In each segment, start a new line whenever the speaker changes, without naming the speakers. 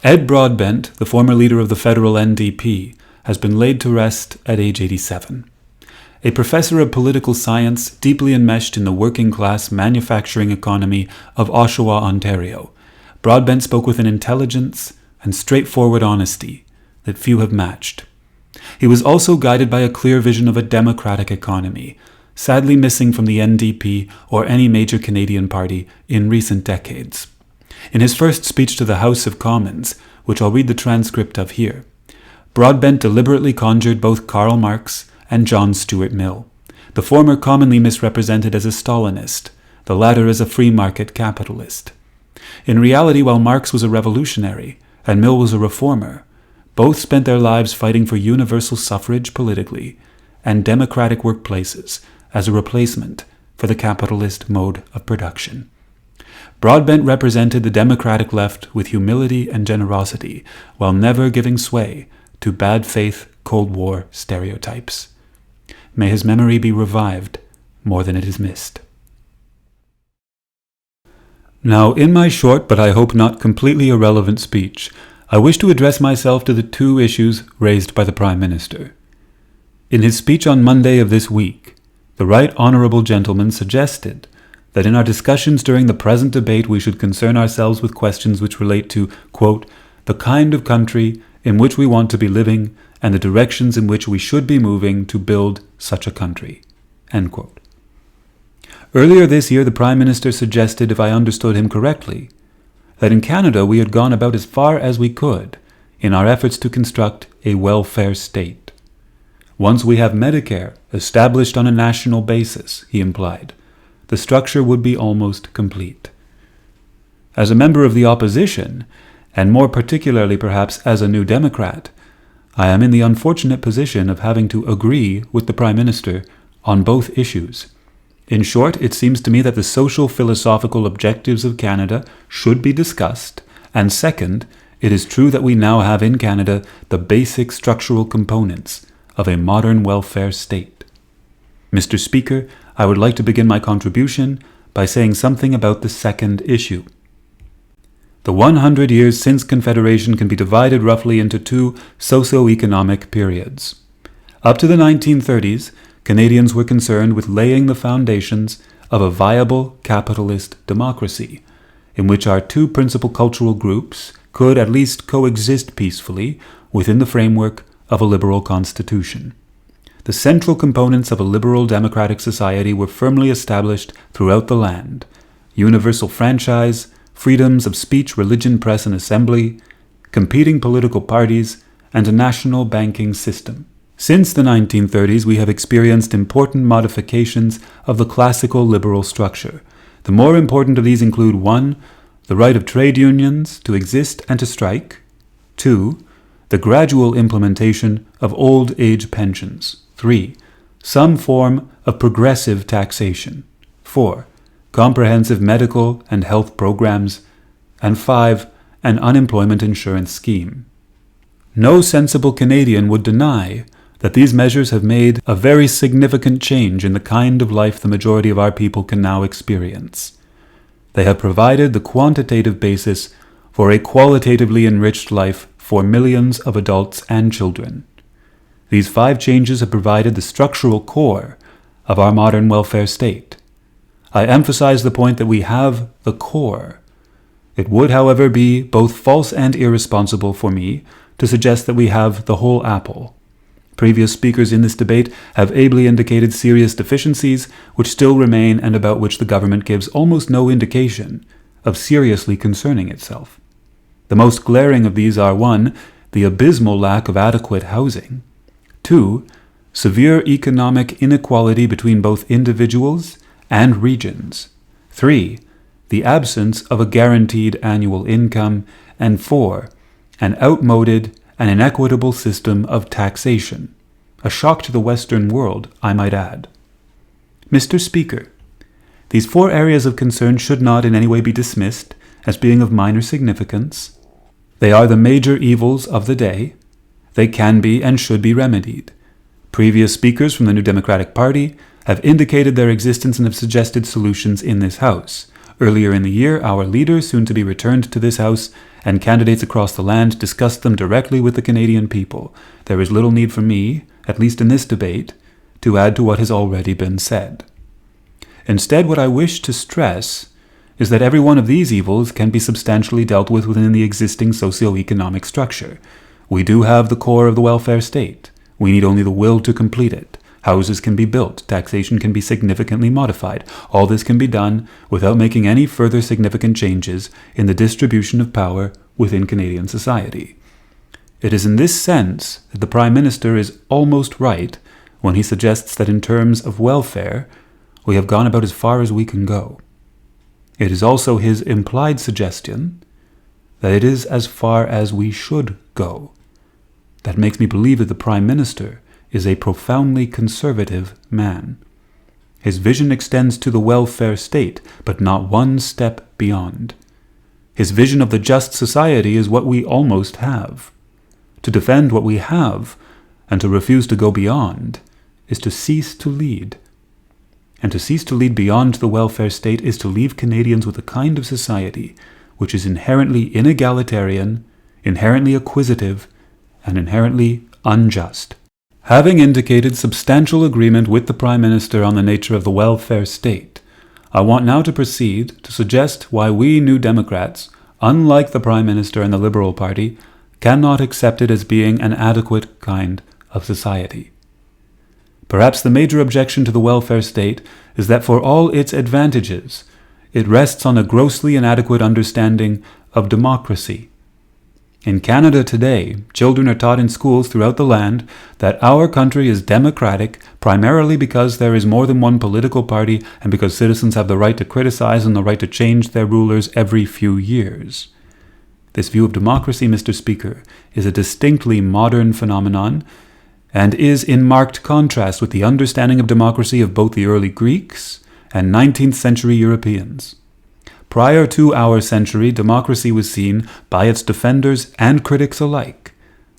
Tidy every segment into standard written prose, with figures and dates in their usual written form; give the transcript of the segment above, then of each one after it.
Ed Broadbent, the former leader of the federal NDP, has been laid to rest at age 87. A professor of political science deeply enmeshed in the working-class manufacturing economy of Oshawa, Ontario, Broadbent spoke with an intelligence and straightforward honesty that few have matched. He was also guided by a clear vision of a democratic economy, sadly missing from the NDP or any major Canadian party in recent decades. In his first speech to the House of Commons, which I'll read the transcript of here, Broadbent deliberately conjured both Karl Marx and John Stuart Mill, the former commonly misrepresented as a Stalinist, the latter as a free market capitalist. In reality, while Marx was a revolutionary and Mill was a reformer, both spent their lives fighting for universal suffrage politically and democratic workplaces as a replacement for the capitalist mode of production. Broadbent represented the democratic left with humility and generosity, while never giving sway to bad faith Cold War stereotypes. May his memory be revived more than it is missed. Now, in my short but I hope not completely irrelevant speech, I wish to address myself to the two issues raised by the Prime Minister. In his speech on Monday of this week, the Right Honourable Gentleman suggested that in our discussions during the present debate we should concern ourselves with questions which relate to, quote, the kind of country in which we want to be living and the directions in which we should be moving to build such a country, end quote. Earlier this year, the Prime Minister suggested, if I understood him correctly, that in Canada we had gone about as far as we could in our efforts to construct a welfare state. Once we have Medicare established on a national basis, he implied, the structure would be almost complete. As a member of the opposition, and more particularly perhaps as a New Democrat, I am in the unfortunate position of having to agree with the Prime Minister on both issues. In short, it seems to me that the social philosophical objectives of Canada should be discussed, and second, it is true that we now have in Canada the basic structural components of a modern welfare state. Mr. Speaker, I would like to begin my contribution by saying something about the second issue. The 100 years since Confederation can be divided roughly into two socio-economic periods. Up to the 1930s, Canadians were concerned with laying the foundations of a viable capitalist democracy, in which our two principal cultural groups could at least coexist peacefully within the framework of a liberal constitution. The central components of a liberal democratic society were firmly established throughout the land: universal franchise, freedoms of speech, religion, press, and assembly, competing political parties, and a national banking system. Since the 1930s, we have experienced important modifications of the classical liberal structure. The more important of these include 1. The right of trade unions to exist and to strike. 2. The gradual implementation of old age pensions. 3. Some form of progressive taxation. 4. Comprehensive medical and health programs. And 5. An unemployment insurance scheme. No sensible Canadian would deny that these measures have made a very significant change in the kind of life the majority of our people can now experience. They have provided the quantitative basis for a qualitatively enriched life for millions of adults and children. These 5 changes have provided the structural core of our modern welfare state. I emphasize the point that we have the core. It would, however, be both false and irresponsible for me to suggest that we have the whole apple. Previous speakers in this debate have ably indicated serious deficiencies which still remain and about which the government gives almost no indication of seriously concerning itself. The most glaring of these are 1. The abysmal lack of adequate housing. 2. Severe economic inequality between both individuals and regions. 3. The absence of a guaranteed annual income. And 4. An outmoded and inequitable system of taxation. A shock to the Western world, I might add. Mr. Speaker, these 4 areas of concern should not in any way be dismissed as being of minor significance. They are the major evils of the day. They can be and should be remedied. Previous speakers from the New Democratic Party have indicated their existence and have suggested solutions in this House. Earlier in the year, our leader, soon to be returned to this House, and candidates across the land discuss them directly with the Canadian people. There is little need for me, at least in this debate, to add to what has already been said. Instead, what I wish to stress is that every one of these evils can be substantially dealt with within the existing socio-economic structure. We do have the core of the welfare state. We need only the will to complete it. Houses can be built. Taxation can be significantly modified. All this can be done without making any further significant changes in the distribution of power within Canadian society. It is in this sense that the Prime Minister is almost right when he suggests that in terms of welfare, we have gone about as far as we can go. It is also his implied suggestion that it is as far as we should go. That makes me believe that the Prime Minister is a profoundly conservative man. His vision extends to the welfare state, but not one step beyond. His vision of the just society is what we almost have. To defend what we have, and to refuse to go beyond, is to cease to lead. And to cease to lead beyond the welfare state is to leave Canadians with a kind of society which is inherently inegalitarian, inherently acquisitive, and inherently unjust. Having indicated substantial agreement with the Prime Minister on the nature of the welfare state, I want now to proceed to suggest why we New Democrats, unlike the Prime Minister and the Liberal Party, cannot accept it as being an adequate kind of society. Perhaps the major objection to the welfare state is that for all its advantages, it rests on a grossly inadequate understanding of democracy. In Canada today, children are taught in schools throughout the land that our country is democratic primarily because there is more than one political party and because citizens have the right to criticize and the right to change their rulers every few years. This view of democracy, Mr. Speaker, is a distinctly modern phenomenon and is in marked contrast with the understanding of democracy of both the early Greeks and 19th century Europeans. Prior to our century, democracy was seen by its defenders and critics alike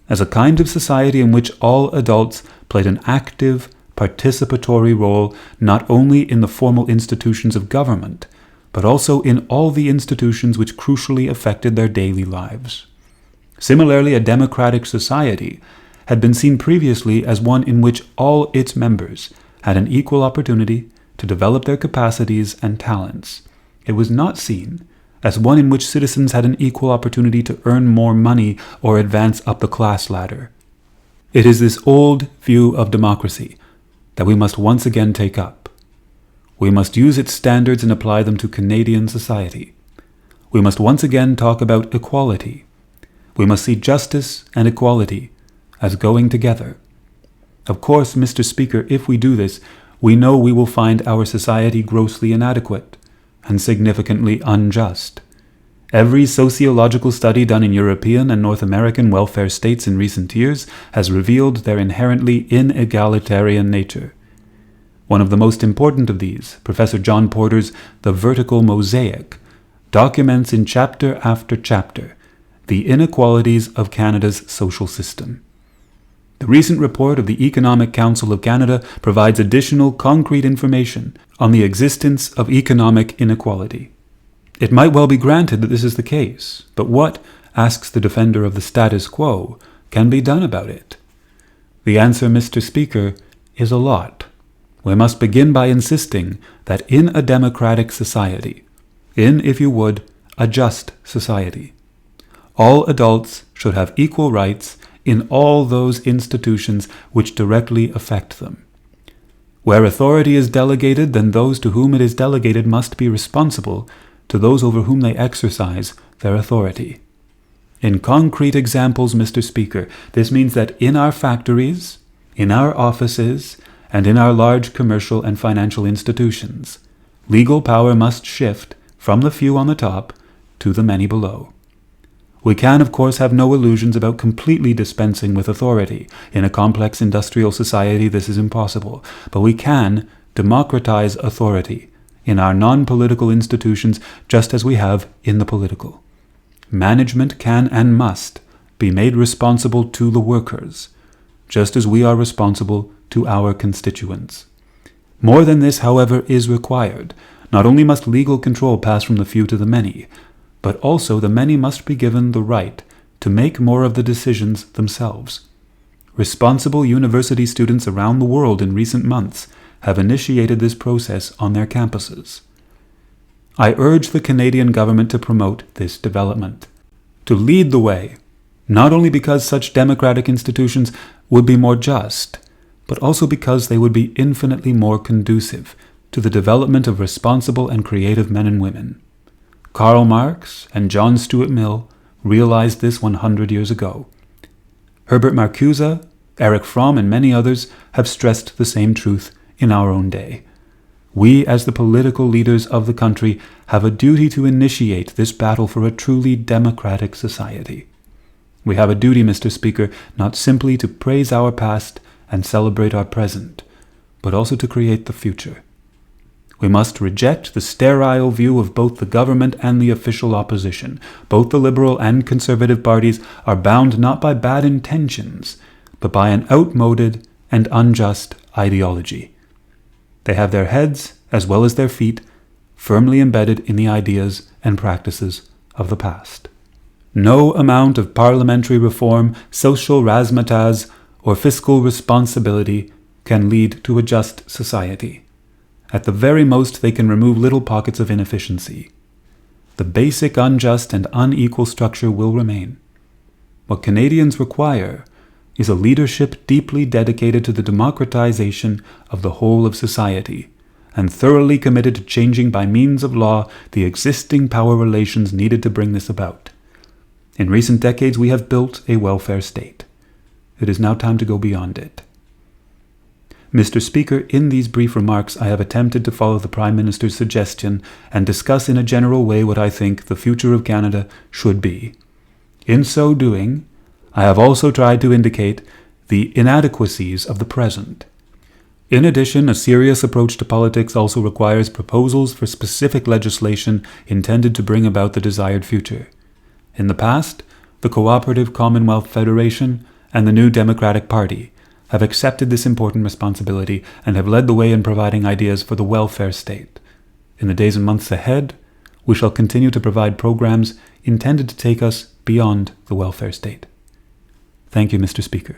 as a kind of society in which all adults played an active, participatory role not only in the formal institutions of government, but also in all the institutions which crucially affected their daily lives. Similarly, a democratic society had been seen previously as one in which all its members had an equal opportunity to develop their capacities and talents. It was not seen as one in which citizens had an equal opportunity to earn more money or advance up the class ladder. It is this old view of democracy that we must once again take up. We must use its standards and apply them to Canadian society. We must once again talk about equality. We must see justice and equality as going together. Of course, Mr. Speaker, if we do this, we know we will find our society grossly inadequate and significantly unjust. Every sociological study done in European and North American welfare states in recent years has revealed their inherently inegalitarian nature. One of the most important of these, Professor John Porter's The Vertical Mosaic, documents in chapter after chapter the inequalities of Canada's social system. The recent report of the Economic Council of Canada provides additional concrete information on the existence of economic inequality. It might well be granted that this is the case, but what, asks the defender of the status quo, can be done about it? The answer, Mr. Speaker, is a lot. We must begin by insisting that in a democratic society, in, if you would, a just society, all adults should have equal rights in all those institutions which directly affect them. Where authority is delegated, then those to whom it is delegated must be responsible to those over whom they exercise their authority. In concrete examples, Mr. Speaker, this means that in our factories, in our offices, and in our large commercial and financial institutions, legal power must shift from the few on the top to the many below. We can, of course, have no illusions about completely dispensing with authority. In a complex industrial society, this is impossible. But we can democratize authority in our non-political institutions just as we have in the political. Management can and must be made responsible to the workers, just as we are responsible to our constituents. More than this, however, is required. Not only must legal control pass from the few to the many, but also the many must be given the right to make more of the decisions themselves. Responsible university students around the world in recent months have initiated this process on their campuses. I urge the Canadian government to promote this development, to lead the way, not only because such democratic institutions would be more just, but also because they would be infinitely more conducive to the development of responsible and creative men and women. Karl Marx and John Stuart Mill realized this 100 years ago. Herbert Marcuse, Erich Fromm, and many others have stressed the same truth in our own day. We, as the political leaders of the country, have a duty to initiate this battle for a truly democratic society. We have a duty, Mr. Speaker, not simply to praise our past and celebrate our present, but also to create the future. We must reject the sterile view of both the government and the official opposition. Both the Liberal and Conservative parties are bound not by bad intentions, but by an outmoded and unjust ideology. They have their heads, as well as their feet, firmly embedded in the ideas and practices of the past. No amount of parliamentary reform, social razzmatazz, or fiscal responsibility can lead to a just society. At the very most, they can remove little pockets of inefficiency. The basic unjust and unequal structure will remain. What Canadians require is a leadership deeply dedicated to the democratization of the whole of society, and thoroughly committed to changing by means of law the existing power relations needed to bring this about. In recent decades, we have built a welfare state. It is now time to go beyond it. Mr. Speaker, in these brief remarks, I have attempted to follow the Prime Minister's suggestion and discuss in a general way what I think the future of Canada should be. In so doing, I have also tried to indicate the inadequacies of the present. In addition, a serious approach to politics also requires proposals for specific legislation intended to bring about the desired future. In the past, the Cooperative Commonwealth Federation and the New Democratic Party have accepted this important responsibility and have led the way in providing ideas for the welfare state. In the days and months ahead, we shall continue to provide programs intended to take us beyond the welfare state. Thank you, Mr. Speaker.